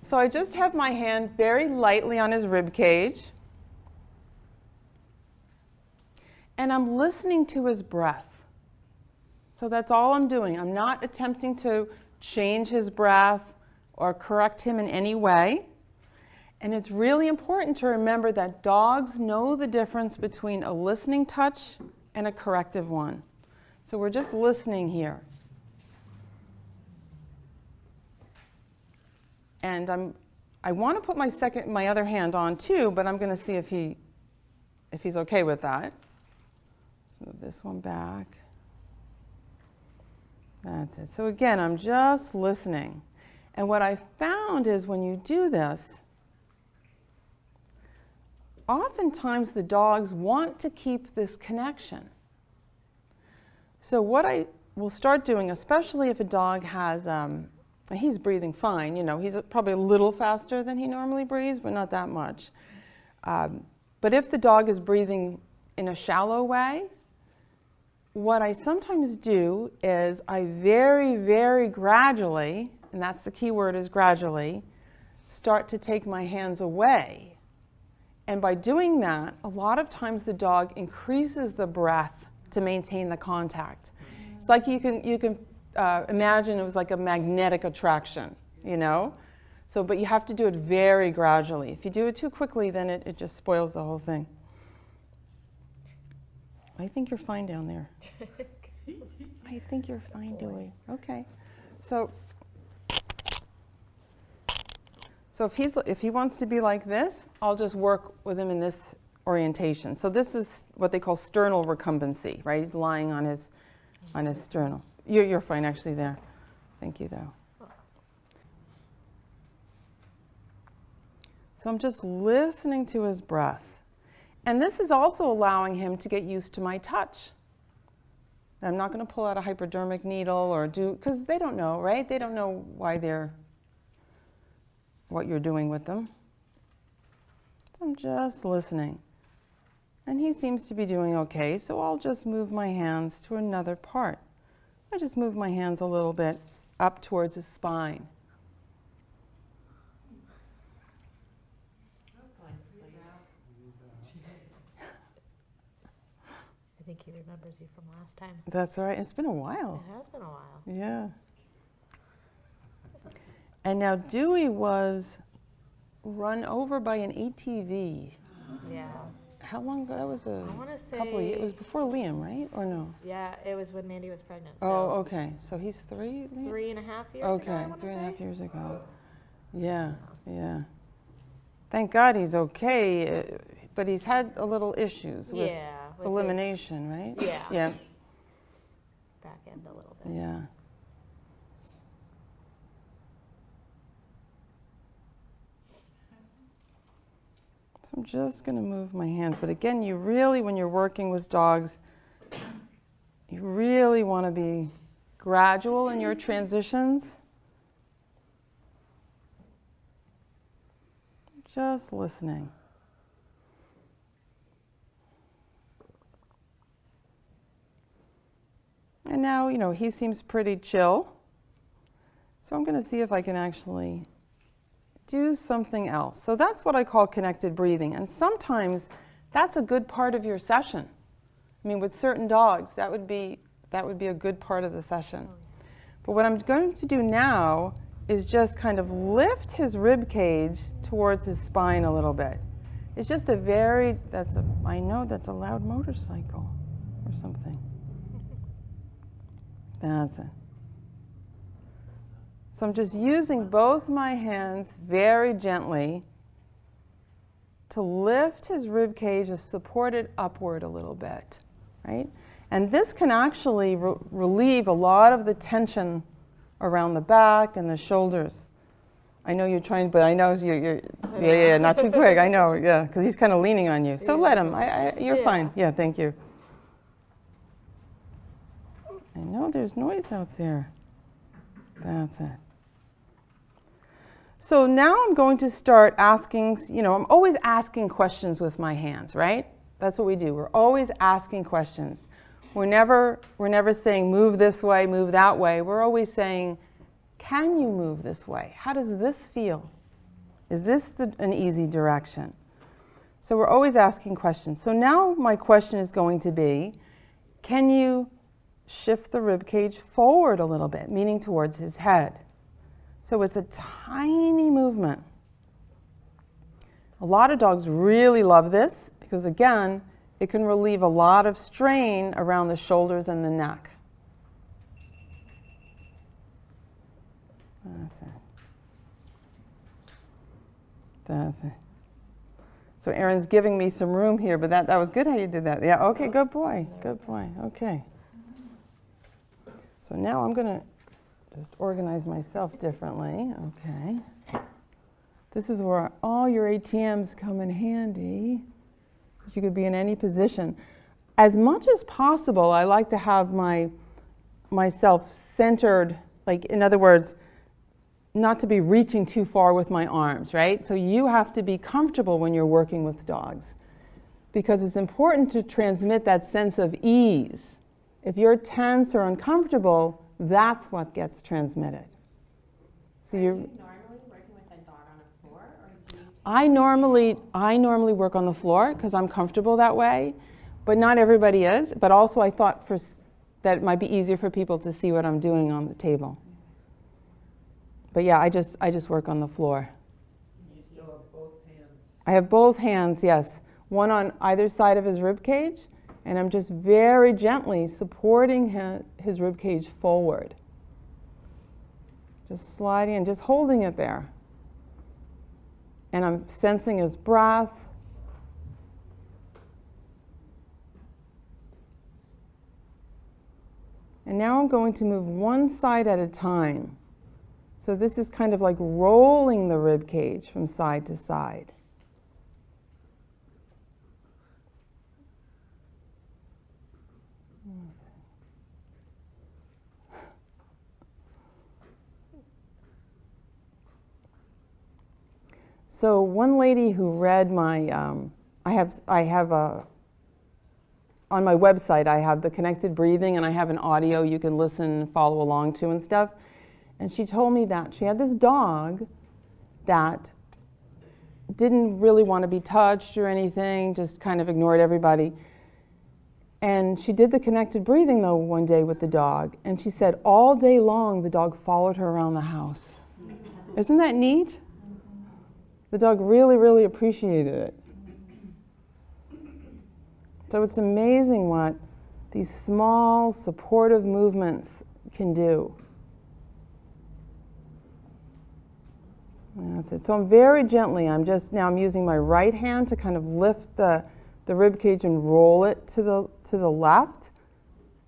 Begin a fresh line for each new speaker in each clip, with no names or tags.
So I just have my hand very lightly on his rib cage. And I'm listening to his breath. So that's all I'm doing. I'm not attempting to change his breath or correct him in any way. And it's really important to remember that dogs know the difference between a listening touch and a corrective one. So we're just listening here. And I want to put my other hand on too, but I'm going to see if he's okay with that. Let's move this one back. That's it. So again, I'm just listening. And what I found is when you do this, oftentimes the dogs want to keep this connection. So what I will start doing, especially if a dog has, he's breathing fine, you know, he's probably a little faster than he normally breathes, but not that much. But if the dog is breathing in a shallow way, what I sometimes do is I very, very gradually, and that's the key word is gradually, start to take my hands away. And by doing that, a lot of times the dog increases the breath to maintain the contact. It's like you can imagine it was like a magnetic attraction, you know? So, but you have to do it very gradually. If you do it too quickly, then it just spoils the whole thing. I think you're fine down there. I think you're fine, Dewey. Okay. So if he wants to be like this, I'll just work with him in this orientation. So this is what they call sternal recumbency, right? He's lying on his sternal. You're fine actually there. Thank you though. So I'm just listening to his breath. And this is also allowing him to get used to my touch. I'm not going to pull out a hypodermic needle or because they don't know, right? They don't know what you're doing with them. So I'm just listening. And he seems to be doing okay, so I'll just move my hands to another part. I just move my hands a little bit up towards his spine.
I think he remembers you from last time.
That's right. It's been a while.
It has been a while.
Yeah. And now Dewey was run over by an ATV.
Yeah.
How long ago? That was
I want to say
couple of years. It was before Liam, right? Or no?
Yeah, it was when Mandy was pregnant. So
Oh, okay. So he's 3, Liam?
3.5 years ago.
Okay,
I want to
3.5
say.
years ago. Yeah, yeah. Thank God he's okay, but he's had a little issues with elimination, right?
Yeah.
Yeah.
Back end a little bit.
Yeah. So I'm just going to move my hands. But again, you really, when you're working with dogs, you really want to be gradual in your transitions. Just listening. And now, you know, he seems pretty chill. So I'm going to see if I can actually do something else. So that's what I call connected breathing. And sometimes that's a good part of your session. I mean, with certain dogs, that would be a good part of the session. But what I'm going to do now is just kind of lift his rib cage towards his spine a little bit. It's just I know that's a loud motorcycle or something. That's it. So I'm just using both my hands very gently to lift his rib cage, to support it upward a little bit, right? And this can actually relieve a lot of the tension around the back and the shoulders. I know you're trying, but I know you're not too quick. I know, yeah, because he's kind of leaning on you. So let him. You're fine. Yeah, thank you. I know there's noise out there. That's it. So now I'm going to start asking, I'm always asking questions with my hands, right? That's what we do. We're always asking questions. We're never saying move this way, move that way. We're always saying, can you move this way? How does this feel? Is this an easy direction? So we're always asking questions. So now my question is going to be, can you shift the rib cage forward a little bit, meaning towards his head? So it's a tiny movement. A lot of dogs really love this because, again, it can relieve a lot of strain around the shoulders and the neck. That's it. That's it. So Aaron's giving me some room here, but that was good how you did that. Yeah, okay, good boy. Good boy. Okay. So now I'm going to just organize myself differently. Okay. This is where all your ATMs come in handy. You could be in any position. As much as possible, I like to have myself centered, like, in other words, not to be reaching too far with my arms, right? So you have to be comfortable when you're working with dogs because it's important to transmit that sense of ease. If you're tense or uncomfortable, that's what gets transmitted. So you're
normally working with a dog on the floor, or do you?
I normally work on the floor because I'm comfortable that way, but not everybody is. But also I thought that it might be easier for people to see what I'm doing on the table. But yeah, I just work on the floor.
You still have both hands?
I have both hands, yes. One on either side of his rib cage, and I'm just very gently supporting his rib cage forward. Just sliding and just holding it there. And I'm sensing his breath. And now I'm going to move one side at a time. So this is kind of like rolling the rib cage from side to side. So one lady who read my, I have on my website, I have the connected breathing and I have an audio you can listen and follow along to and stuff. And she told me that she had this dog that didn't really want to be touched or anything, just kind of ignored everybody. And she did the connected breathing though one day with the dog. And she said all day long the dog followed her around the house. Isn't that neat? The dog really, really appreciated it. So it's amazing what these small supportive movements can do. That's it. So I'm very gently, I'm using my right hand to kind of lift the rib cage and roll it to the left.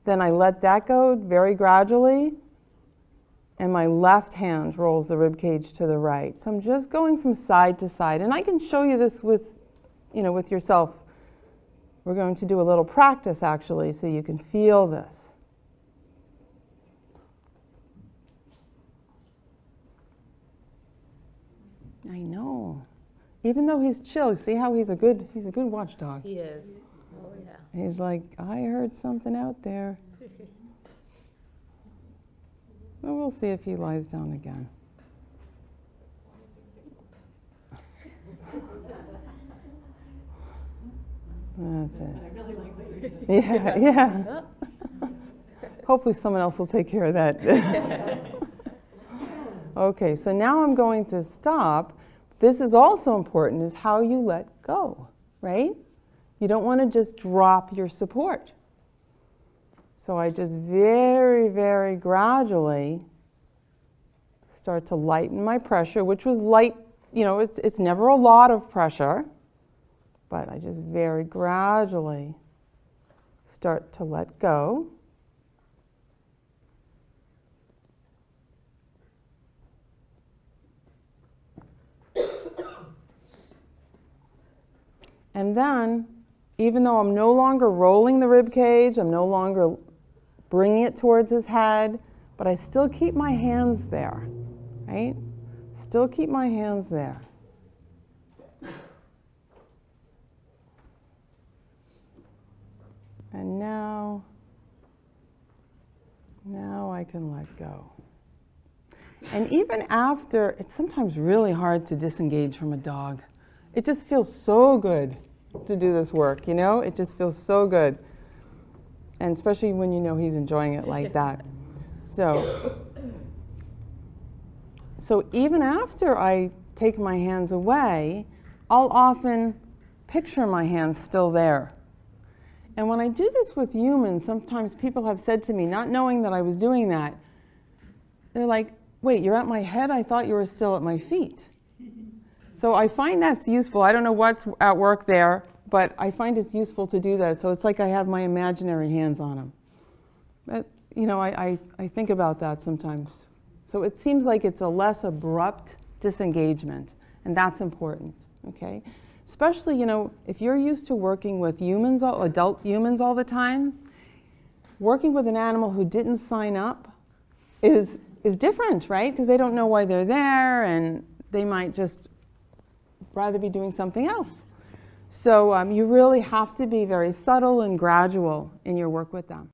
Then I let that go very gradually, and my left hand rolls the rib cage to the right. So I'm just going from side to side, and I can show you this with yourself. We're going to do a little practice actually, so you can feel this. I know. Even though he's chill, see how he's a good watchdog.
He is. Oh yeah.
He's like, I heard something out there. Well, we'll see if he lies down again. That's it.
I really like what you're doing.
Yeah, yeah. Hopefully someone else will take care of that. Okay, so now I'm going to stop. This is also important, is how you let go, right? You don't want to just drop your support. So I just very, very gradually start to lighten my pressure, which was light, it's never a lot of pressure, but I just very gradually start to let go. And then, even though I'm no longer rolling the rib cage, I'm no longer bringing it towards his head, but I still keep my hands there, right? Still keep my hands there. And now I can let go. And even after, it's sometimes really hard to disengage from a dog. It just feels so good to do this work, you know? It just feels so good. And especially when you know he's enjoying it like that. So even after I take my hands away, I'll often picture my hands still there. And when I do this with humans, sometimes people have said to me, not knowing that I was doing that, they're like, wait, you're at my head? I thought you were still at my feet. So I find that's useful. I don't know what's at work there, but I find it's useful to do that. So it's like I have my imaginary hands on them. That, you know, I think about that sometimes. So it seems like it's a less abrupt disengagement, and that's important, okay? Especially, you know, if you're used to working with humans, adult humans all the time, working with an animal who didn't sign up is different, right? Because they don't know why they're there, and they might just rather be doing something else. So you really have to be very subtle and gradual in your work with them.